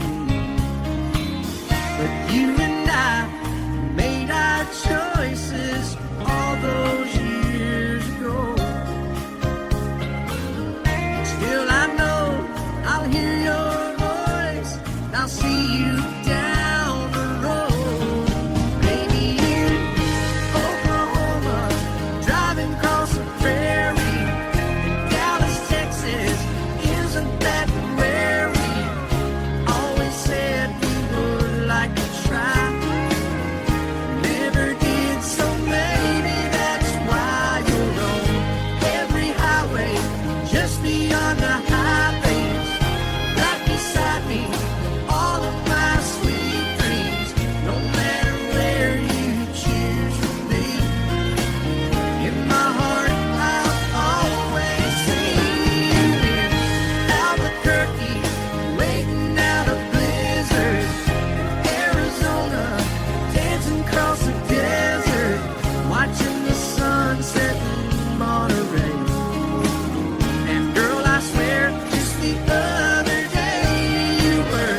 But you and I made our choices all those years ago. Still I know I'll hear your voice, and I'll see you down the road. Maybe in Oklahoma, driving across the prairie, in Dallas, Texas, isn't that where we always said we would like to try? Never did, so maybe that's why you're on every highway, just beyond the highways, right beside me, all of my sweet dreams. No matter where you choose to be, in my heart I'll always see you. In Albuquerque, waiting out a blizzard, in Arizona, dancing across the desert, watching the sunset in Monterey. And girl, I swear, just the other day you were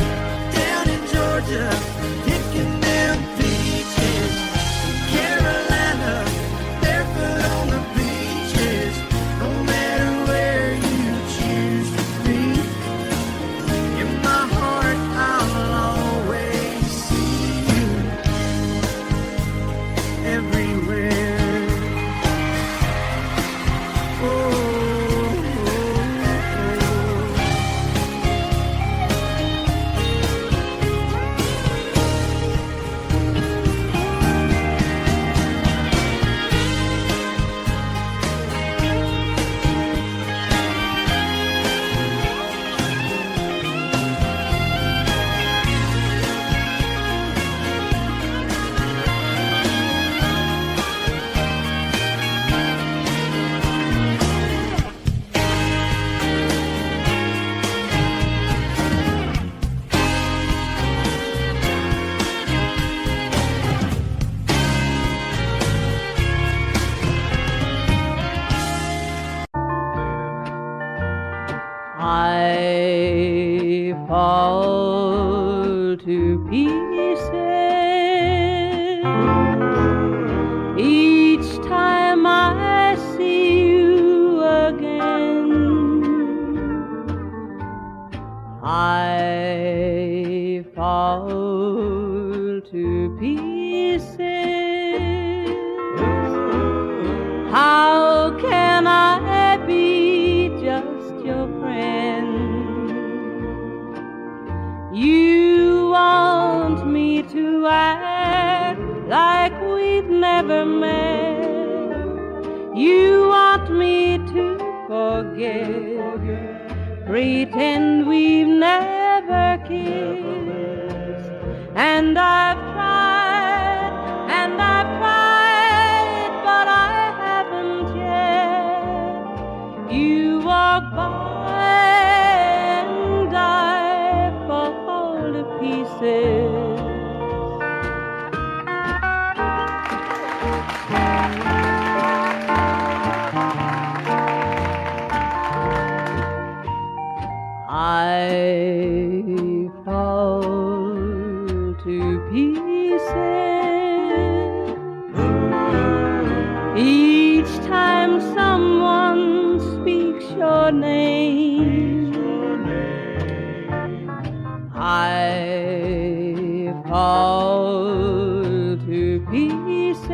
down in Georgia, picking them peaches. In Carolina, barefoot on the beaches. No matter where you choose to be, in my heart I'll always see you everywhere. Oh. I fall to pieces each time I see you again. I fall to pieces. How can I be just your friend? You want me to act like we've never met. You want me to forget, pretend we've never kissed. And I've tried, but I haven't yet. You walk by and I fall to pieces. I fall to pieces each time someone speaks your name. I fall to pieces.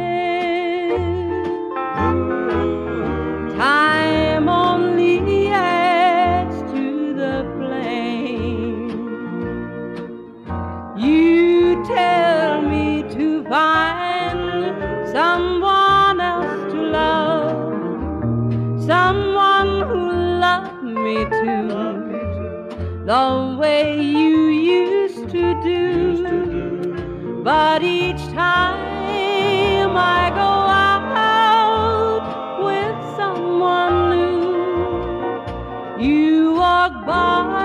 Time only adds to the flame. You tell me to find someone else to love, someone who loved me too, the way you used to do. But each time I go out with someone new, you walk by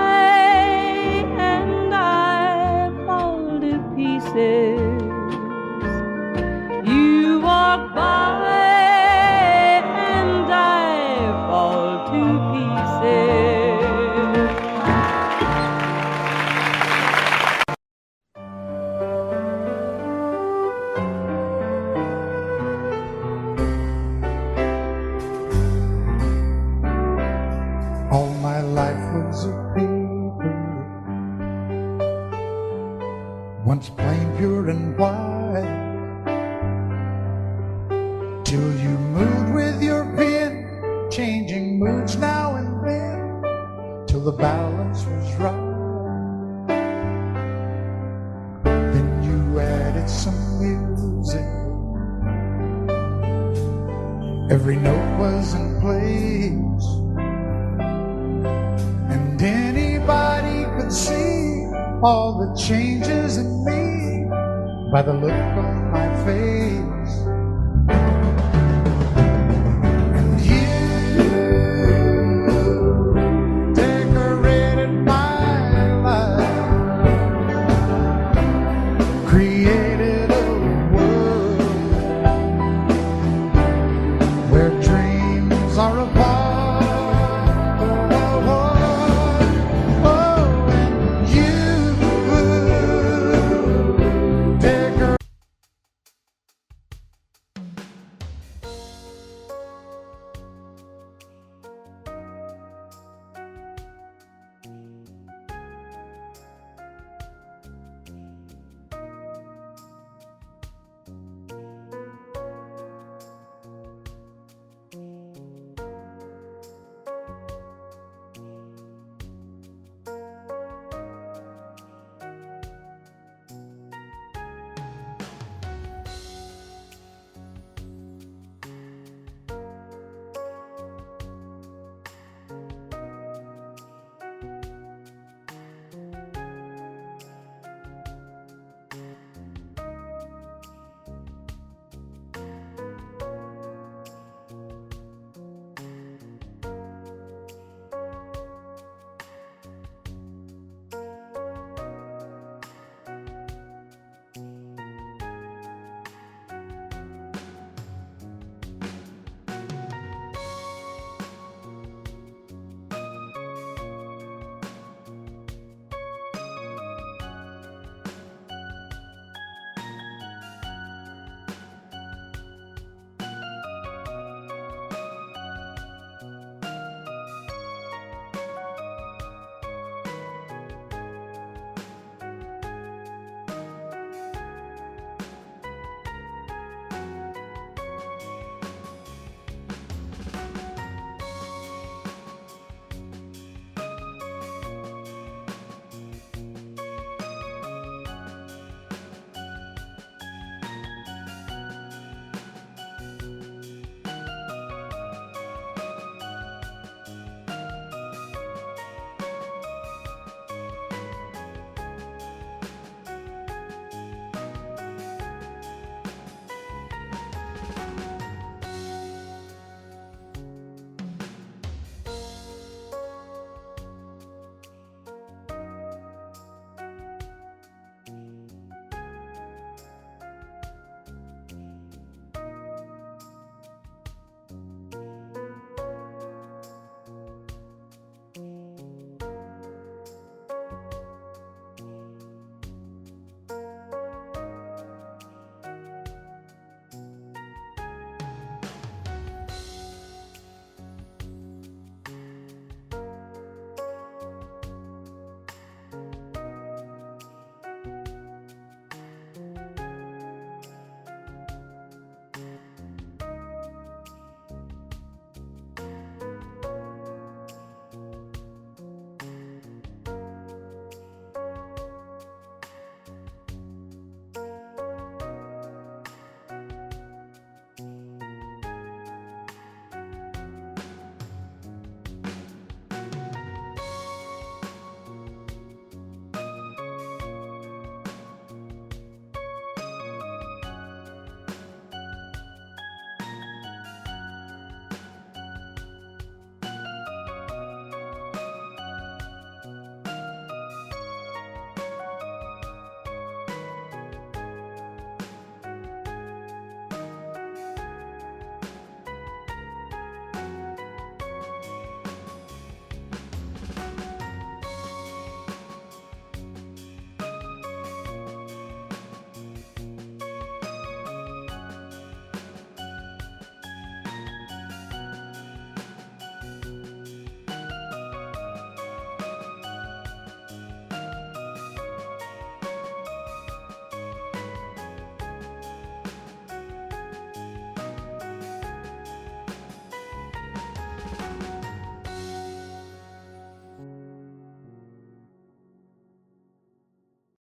and I fall to pieces. You walk by and I fall to pieces. life was a paper, once plain, pure, and white, till you moved with your pen, changing moods now and then, till the balance was right. Then you added some music, every note was in place, and anybody could see all the changes in me by the look on my face.